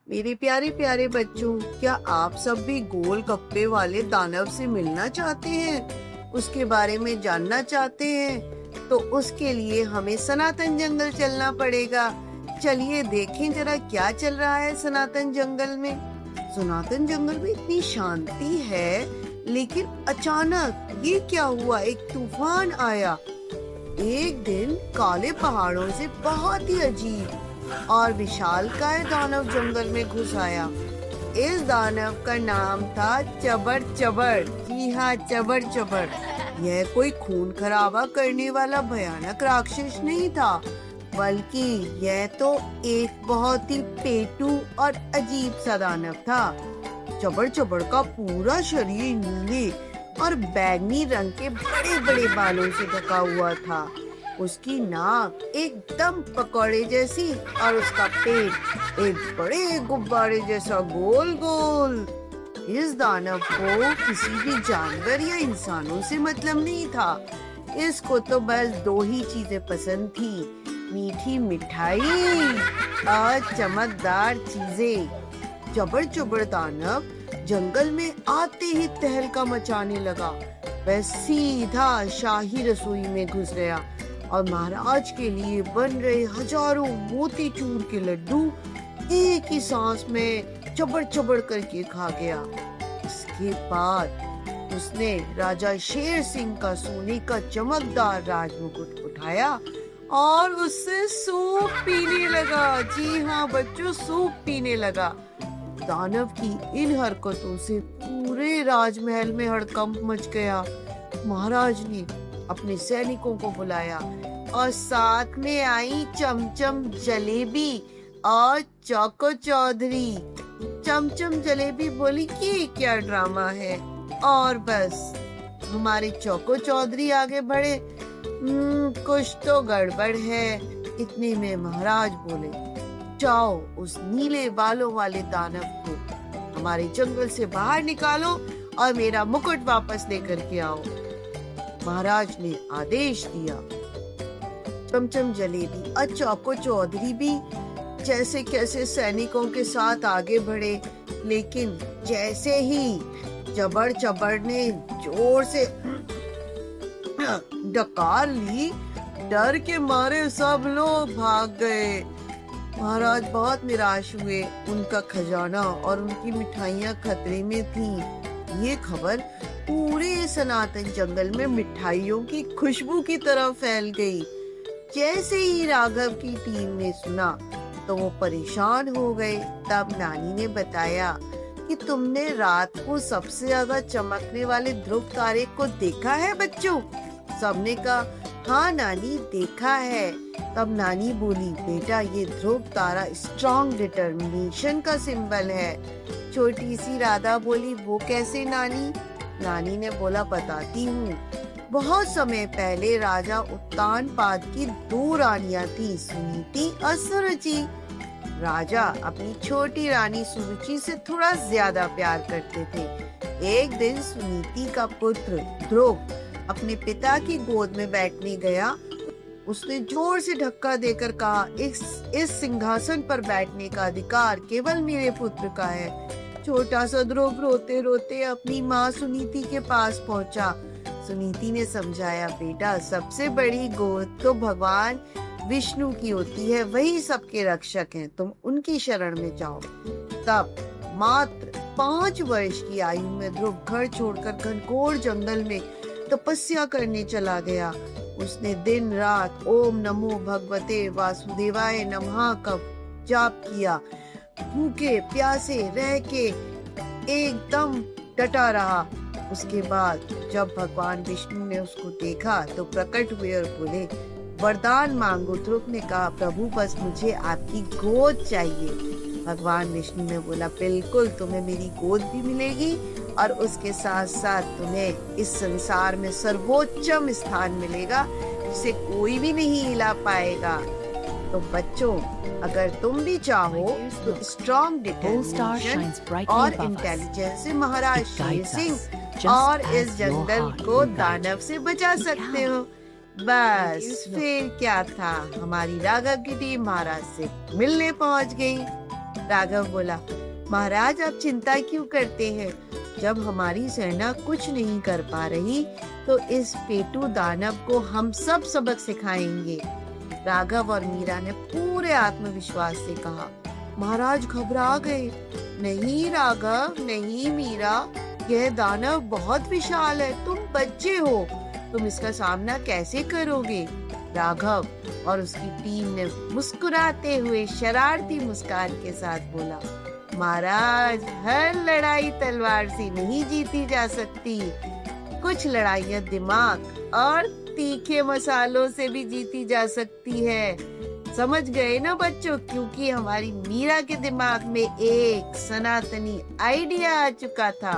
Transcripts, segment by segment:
मेरे प्यारे प्यारे बच्चों, क्या आप सब भी गोल गप्पे वाले दानव से मिलना चाहते हैं? उसके बारे में जानना चाहते हैं? तो उसके लिए हमें सनातन जंगल चलना पड़ेगा। चलिए देखें जरा क्या चल रहा है सनातन जंगल में। सनातन जंगल में इतनी शांति है, लेकिन अचानक ये क्या हुआ, एक तूफान आया। एक दिन काले पहाड़ों से बहुत ही अजीब और विशालकाय दानव जंगल में घुस आया। इस दानव का नाम था चबर चबर। जी हाँ, चबर चबर। यह कोई खून खराबा करने वाला भयानक राक्षस नहीं था, बल्कि यह तो एक बहुत ही पेटू और अजीब सा दानव था। चबर चबर का पूरा शरीर नीले और बैंगनी रंग के बड़े बड़े बालों से ढका हुआ था। उसकी नाक एकदम पकौड़े जैसी और उसका पेट एक बड़े गुब्बारे जैसा गोल गोल। इस दानव को किसी भी जानवर या इंसानों से मतलब नहीं था। इसको तो बस दो ही चीजें पसंद थी, मीठी मिठाई और चमकदार चीजें। चबर चबर दानव जंगल में आते ही तहलका मचाने लगा। वह सीधा शाही रसोई में घुस गया और महाराज के लिए बन रहे हजारों मोतीचूर के लड्डू एक ही सांस में चबड़ चबड़ करके खा गया। इसके बाद उसने राजा शेर सिंह का सोने का चमकदार राजमुकुट उठाया और उससे सूप पीने लगा। जी हाँ बच्चों, सूप पीने लगा। दानव की इन हरकतों से पूरे राजमहल में हड़कंप मच गया। महाराज ने अपने सैनिकों को बुलाया और साथ में आई चमचम जलेबी और चौको चौधरी। चमचम जलेबी बोली कि क्या ड्रामा है, और बस हमारे चौको चौधरी आगे बढ़े, कुछ तो गड़बड़ है। इतने में महाराज बोले, जाओ उस नीले बालों वाले दानव को हमारे जंगल से बाहर निकालो और मेरा मुकुट वापस लेकर के आओ। महाराज ने आदेश दिया। चमचम जलेबी और चौको चौधरी भी जैसे कैसे सैनिकों के साथ आगे बढ़े, लेकिन जैसे ही चबर चबर ने जोर से डकार ली, डर के मारे सब लोग भाग गए। महाराज बहुत निराश हुए। उनका खजाना और उनकी मिठाइयाँ खतरे में थीं। ये खबर पूरे सनातन जंगल में मिठाइयों की खुशबू की तरह फैल गई। जैसे ही राघव की टीम ने सुना तो वो परेशान हो गए। तब नानी ने बताया कि तुमने रात को सबसे ज्यादा चमकने वाले ध्रुव तारे को देखा है बच्चों? सबने कहा, हाँ नानी देखा है। तब नानी बोली, बेटा ये ध्रुव तारा स्ट्रॉन्ग डिटर्मिनेशन का सिंबल है। छोटी सी राधा बोली, वो कैसे नानी? नानी ने बोला, बताती हूँ। बहुत समय पहले राजा उत्तानपाद की दो रानियां थी, सुनीति और सुरुचि। राजा अपनी छोटी रानी सुरुचि से थोड़ा ज्यादा प्यार करते थे। एक दिन सुनीति का पुत्र ध्रुव अपने पिता की गोद में बैठने गया। उसने जोर से धक्का देकर कहा, इस सिंहासन पर बैठने का अधिकार केवल मेरे पुत्र का है। छोटा सा ध्रुव रोते रोते अपनी माँ सुनीति के पास पहुंचा। सुनीति ने समझाया, बेटा सबसे बड़ी गोद तो भगवान विष्णु की होती है, वही सबके रक्षक हैं, तुम उनकी शरण में जाओ। तब मात्र 5 वर्ष की आयु में ध्रुव घर छोड़कर घनघोर जंगल में तपस्या करने चला गया। उसने दिन रात ओम नमो भगवते वासुदेवाय नमः का जाप किया। भूखे प्यासे रह के एकदम डटा रहा। उसके बाद जब भगवान विष्णु ने उसको देखा तो प्रकट हुए और बोले, वरदान मांगो। ध्रुव ने कहा, प्रभु बस मुझे आपकी गोद चाहिए। भगवान विष्णु ने बोला, बिल्कुल तुम्हें मेरी गोद भी मिलेगी और उसके साथ साथ तुम्हें इस संसार में सर्वोच्चम स्थान मिलेगा, जिसे कोई भी नहीं हिला पाएगा। तो बच्चों, अगर तुम भी चाहो तो स्ट्रॉन्ग डिटरमिनेशन और इंटेलिजेंस से महाराज शेर सिंह और इस जंगल को दानव से बचा सकते हो। बस फिर क्या था, हमारी राघव की टीम महाराज से मिलने पहुंच गई। राघव बोला, महाराज आप चिंता क्यों करते हैं? जब हमारी सेना कुछ नहीं कर पा रही तो इस पेटू दानव को हम सब सबक सिखाएंगे। राघव और मीरा ने पूरे आत्मविश्वास से कहा। महाराज घबरा गए। नहीं राघव, नहीं मीरा, यह दानव बहुत विशाल है, तुम बच्चे हो, तुम इसका सामना कैसे करोगे? राघव और उसकी टीम ने मुस्कुराते हुए शरारती मुस्कान के साथ बोला, महाराज हर लड़ाई तलवार से नहीं जीती जा सकती, कुछ लड़ाइयाँ दिमाग और तीखे मसालों से भी जीती जा सकती है। समझ गए ना बच्चों? क्योंकि हमारी मीरा के दिमाग में एक सनातनी आइडिया आ चुका था।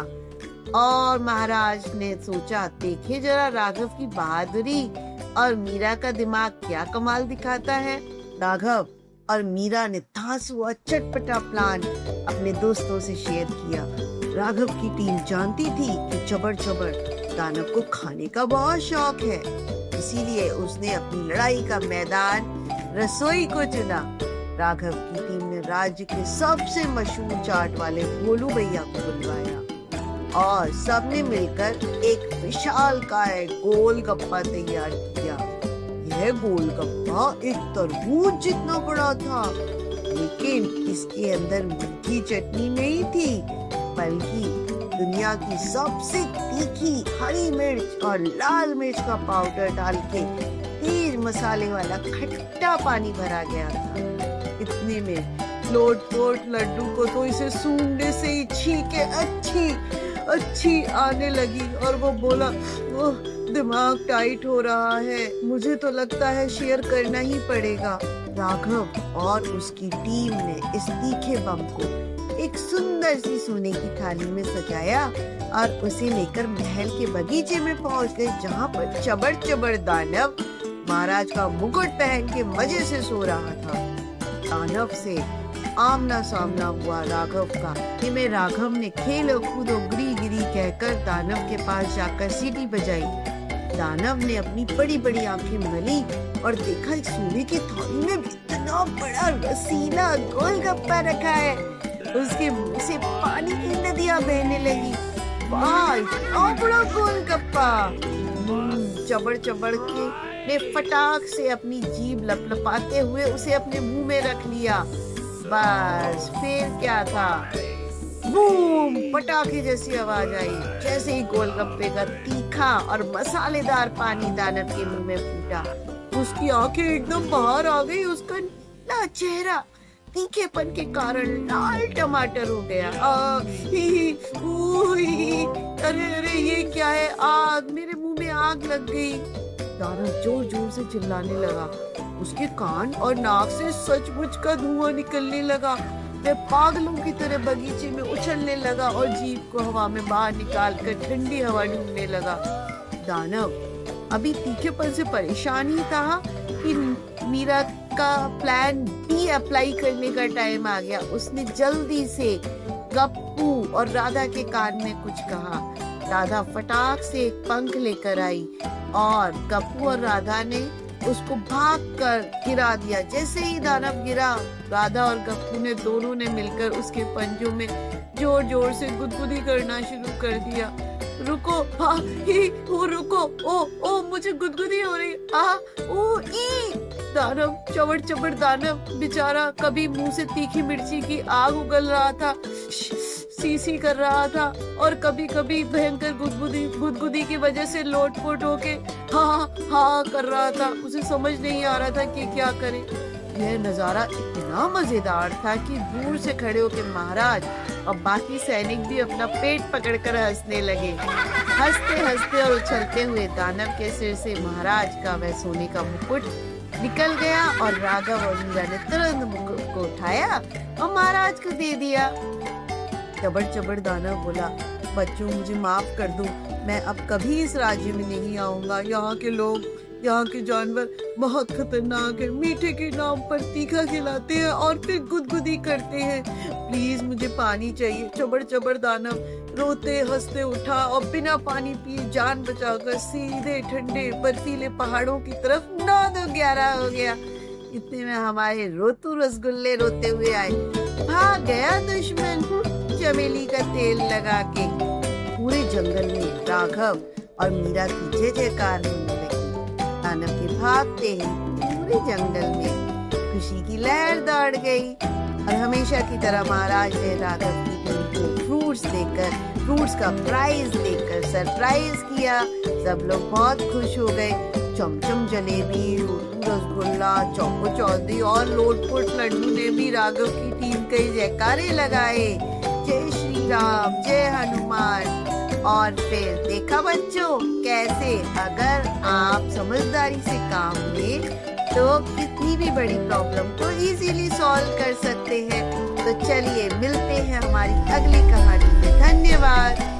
और महाराज ने सोचा, देखे जरा राघव की बहादुरी और मीरा का दिमाग क्या कमाल दिखाता है। राघव और मीरा ने धांसुआ चटपटा प्लान अपने दोस्तों से शेयर किया। राघव की टीम जानती थी कि चबर चबर दानव को खाने का बहुत शौक है, इसीलिए उसने अपनी लड़ाई का मैदान रसोई को चुना। राघव की टीम ने राज्य के सबसे मशहूर चाट वाले भोलू भैया को बुलवाया और सबने मिलकर एक विशालकाय गोलगप्पा तैयार किया। यह गोलगप्पा एक तरबूज जितना बड़ा था, लेकिन इसके अंदर मीठी चटनी नहीं थी, बल्कि दुनिया की सबसे तीखी हरी मिर्च और लाल मिर्च का पाउडर डाल के तेज मसाले वाला खट्टा पानी भरा गया था। इतने में लोट-पोट लड्डू को तो इसे सूंघने से ही छींके अच्छी आने लगी और वो बोला, ओह दिमाग टाइट हो रहा है, मुझे तो लगता है शेयर करना ही पड़ेगा। राघव और उसकी टीम ने इस तीखे बम को एक सुंदर सी सोने की थाली में सजाया और उसे लेकर महल के बगीचे में पहुंच गए, जहां पर चबर चबर दानव महाराज का मुकुट पहन के मजे से सो रहा था। दानव से आमना सामना हुआ राघव का। में राघव ने खेलो कूदो गिरी गिरी कहकर दानव के पास जाकर सीटी बजाई। दानव ने अपनी बड़ी बड़ी आंखें मली और देखा एक सोने की थाली में इतना बड़ा रसीला गोलगप्पा रखा है। उसके मुंह से पानी की नदियां बहने लगी। वाह, इतना बड़ा गोलगप्पा! चबड़ चबड़ के ने फटाक से अपनी जीभ लपलपाते हुए उसे अपने मुंह में रख लिया। बस फिर क्या था, बूम, पटाखे जैसी आवाज आई। जैसे ही गोलगप्पे का तीखा और मसालेदार पानी दानव के मुंह में फूटा, उसकी आंखें एकदम बाहर आ गई। उसका नीला चेहरा तीखेपन के कारण लाल टमाटर हो गया। अरे अरे, ये क्या है? आग! मेरे मुंह में आग लग गई। दानव जोर जोर से चिल्लाने लगा। उसके कान और नाक से सचमुच का धुआं निकलने लगा। वह पागलों की तरह बगीचे में उछलने लगा और जीभ को हवा में बाहर निकाल कर ठंडी हवा ढूंढने लगा। दानव अभी तीखेपन से परेशान ही था कि मीरा का प्लान बी अप्लाई करने का टाइम आ गया। उसने जल्दी से गप्पू और राधा के कान में कुछ कहा। राधा फटाक से एक पंख लेकर आई और गप्पू और राधा ने उसको भागकर गिरा दिया। जैसे ही दानव गिरा, राधा और गप्पू ने दोनों ने मिलकर उसके पंजों में जोर जोर से गुदगुदी करना शुरू कर दिया। रुको, हाँ, वो रुको, ओ मुझे गुदगुदी हो रही, ओ ई। दानव, चबड़ चबड़ दानव बेचारा कभी मुंह से तीखी मिर्ची की आग उगल रहा था, सी कर रहा था, और कभी कभी भयंकर गुदगुदी की वजह से लोटपोट होके हाँ कर रहा था। उसे समझ नहीं आ रहा था कि क्या करे। यह नजारा इतना मजेदार था कि दूर से खड़े होकर महाराज और बाकी सैनिक भी अपना पेट पकड़कर हंसने लगे। हंसते हंसते और उछलते हुए दानव के सिर से महाराज का वह सोने का मुकुट निकल गया और राघव और मीरा ने तुरंत मुकुट को उठाया और महाराज को दे दिया। चबड़ चबड़ दानव बोला, बच्चों मुझे माफ कर दो, मैं अब कभी इस राज्य में नहीं आऊंगा। यहाँ के लोग, यहाँ के जानवर बहुत खतरनाक है, मीठे के नाम पर तीखा खिलाते हैं और फिर गुदगुदी करते हैं। प्लीज मुझे पानी चाहिए। चबड़ चबड़ दानव रोते हंसते उठा और बिना पानी पिए जान बचाकर सीधे ठंडे बर्फीले पहाड़ों की तरफ 9-11 हो गया। इतने में हमारे रोतू रसगुल्ले रोते हुए आए। भाग गया दुश्मन चमेली का तेल लगा के। पूरे जंगल में राघव और मीरा की जय जयकार होने लगी। दानव के भागते ही पूरे जंगल में खुशी की लहर दौड़ गई और हमेशा की तरह महाराज ने राघव की टीम को फ्रूट्स का प्राइज देकर सरप्राइज किया। सब लोग बहुत खुश हो गए। चमचम जलेबी, रसगुल्ला, चौको चौधरी और लोटपोट लड्डू ने भी राघव की टीम के जयकारे लगाए। जय श्री राम, जय हनुमान। और फिर देखा बच्चों कैसे अगर आप समझदारी से काम लें तो कितनी भी बड़ी प्रॉब्लम को इजीली सॉल्व कर सकते हैं। तो चलिए मिलते हैं हमारी अगली कहानी में। धन्यवाद।